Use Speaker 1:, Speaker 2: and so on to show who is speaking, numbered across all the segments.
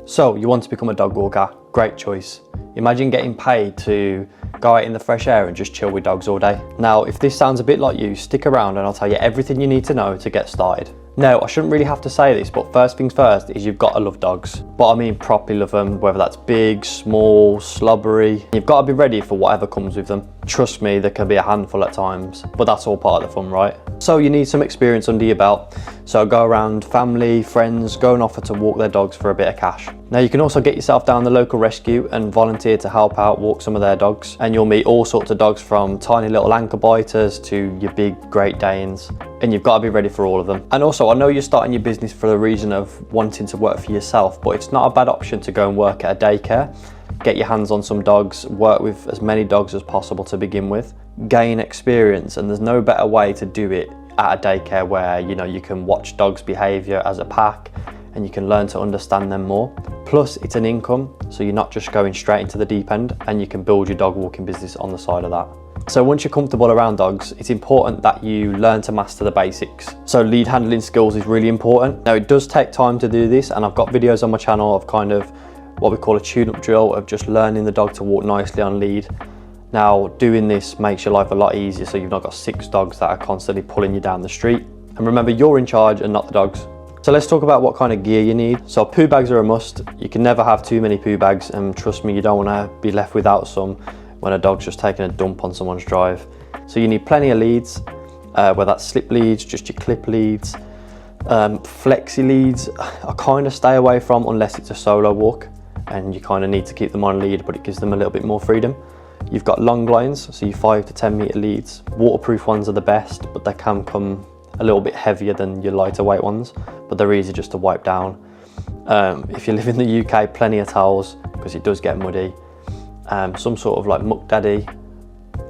Speaker 1: So you want to become a dog walker? Great choice. Imagine getting paid to go out in the fresh air and just chill with dogs all day. Now, if this sounds a bit like you, stick around and I'll tell you everything you need to know to get started. Now, I shouldn't really have to say this, but first things first is you've got to love dogs. But I mean properly love them, whether that's big, small, slobbery. You've got to be ready for whatever comes with them. Trust me, there can be a handful at times, but that's all part of the fun, right? So you need some experience under your belt. So go around family, friends, go and offer to walk their dogs for a bit of cash. Now you can also get yourself down the local rescue and volunteer to help out walk some of their dogs. And you'll meet all sorts of dogs from tiny little anchor biters to your big Great Danes. And you've got to be ready for all of them. And also, I know you're starting your business for the reason of wanting to work for yourself, but it's not a bad option to go and work at a daycare. Get your hands on some dogs, work with as many dogs as possible to begin with, gain experience, and there's no better way to do it at a daycare where you can watch dogs' behaviour as a pack and you can learn to understand them more. Plus it's an income, so you're not just going straight into the deep end, and you can build your dog walking business on the side of that. So once you're comfortable around dogs, it's important that you learn to master the basics. So lead handling skills is really important. Now it does take time to do this, and I've got videos on my channel of kind of what we call a tune-up drill of just learning the dog to walk nicely on lead. Now doing this makes your life a lot easier, so you've not got 6 dogs that are constantly pulling you down the street. And remember, you're in charge and not the dogs. So let's talk about what kind of gear you need. So poo bags are a must. You can never have too many poo bags, and trust me, you don't want to be left without some when a dog's just taking a dump on someone's drive. So you need plenty of leads, whether that's slip leads, just your clip leads. Flexi leads, I kind of stay away from unless it's a solo walk and you kind of need to keep them on lead, but it gives them a little bit more freedom. You've got long lines, so your 5 to 10 metre leads. Waterproof ones are the best, but they can come a little bit heavier than your lighter weight ones, but they're easy just to wipe down. If you live in the UK, plenty of towels, because it does get muddy. Some sort of like Muck Daddy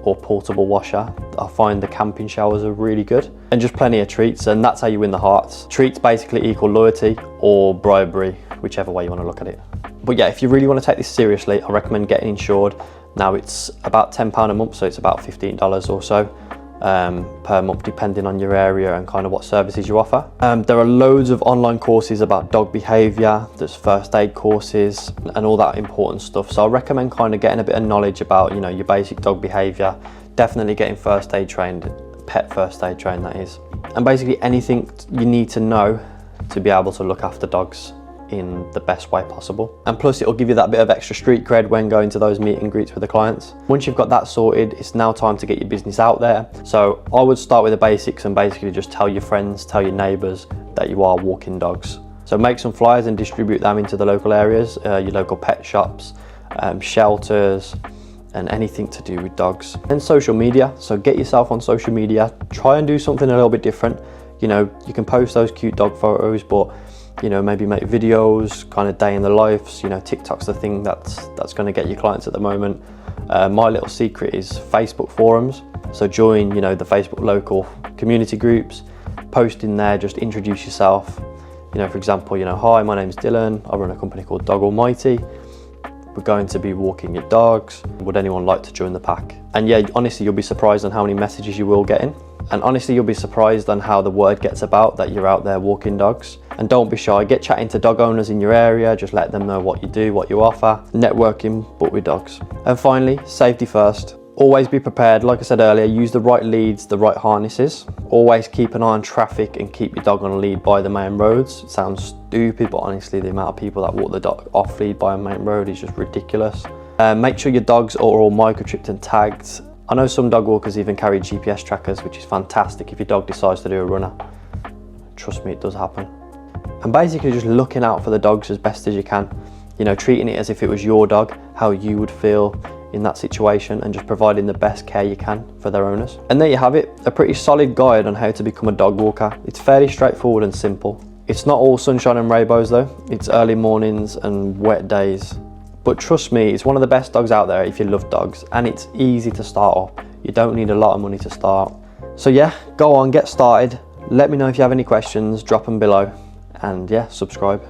Speaker 1: or portable washer. I find the camping showers are really good. And just plenty of treats, and that's how you win the hearts. Treats basically equal loyalty or bribery, whichever way you want to look at it. But yeah, if you really want to take this seriously, I recommend getting insured. Now it's about £10 a month, so it's about $15 or so per month, depending on your area and kind of what services you offer. There are loads of online courses about dog behaviour, there's first aid courses and all that important stuff. So I recommend kind of getting a bit of knowledge about, your basic dog behaviour, definitely getting first aid trained, pet first aid trained that is. And basically anything you need to know to be able to look after dogs in the best way possible. And plus it'll give you that bit of extra street cred when going to those meet and greets with the clients. Once you've got that sorted, it's now time to get your business out there. So I would start with the basics and basically just tell your friends, tell your neighbours that you are walking dogs. So make some flyers and distribute them into the local areas, your local pet shops, shelters, and anything to do with dogs. And social media, so get yourself on social media, try and do something a little bit different. You can post those cute dog photos, but maybe make videos, kind of day in the lives. TikTok's the thing that's going to get you clients at the moment. My little secret is Facebook forums. So join, the Facebook local community groups, post in there, just introduce yourself. For example, hi, my name's Dylan. I run a company called Dog Almighty. We're going to be walking your dogs. Would anyone like to join the pack? And yeah, honestly, you'll be surprised on how many messages you will get in. And honestly, you'll be surprised on how the word gets about that you're out there walking dogs. And don't be shy, get chatting to dog owners in your area, just let them know what you do, what you offer. Networking, but with dogs. And finally, safety first. Always be prepared, like I said earlier, use the right leads, the right harnesses. Always keep an eye on traffic and keep your dog on a lead by the main roads. It sounds stupid, but honestly, the amount of people that walk the dog off lead by a main road is just ridiculous. Make sure your dogs are all microchipped and tagged. I know some dog walkers even carry GPS trackers, which is fantastic if your dog decides to do a runner. Trust me, it does happen. And basically just looking out for the dogs as best as you can. Treating it as if it was your dog, how you would feel in that situation, and just providing the best care you can for their owners. And there you have it, a pretty solid guide on how to become a dog walker. It's fairly straightforward and simple. It's not all sunshine and rainbows though. It's early mornings and wet days. But trust me, it's one of the best dogs out there if you love dogs, and it's easy to start up. You don't need a lot of money to start. So yeah, go on, get started. Let me know if you have any questions, drop them below, and yeah, subscribe.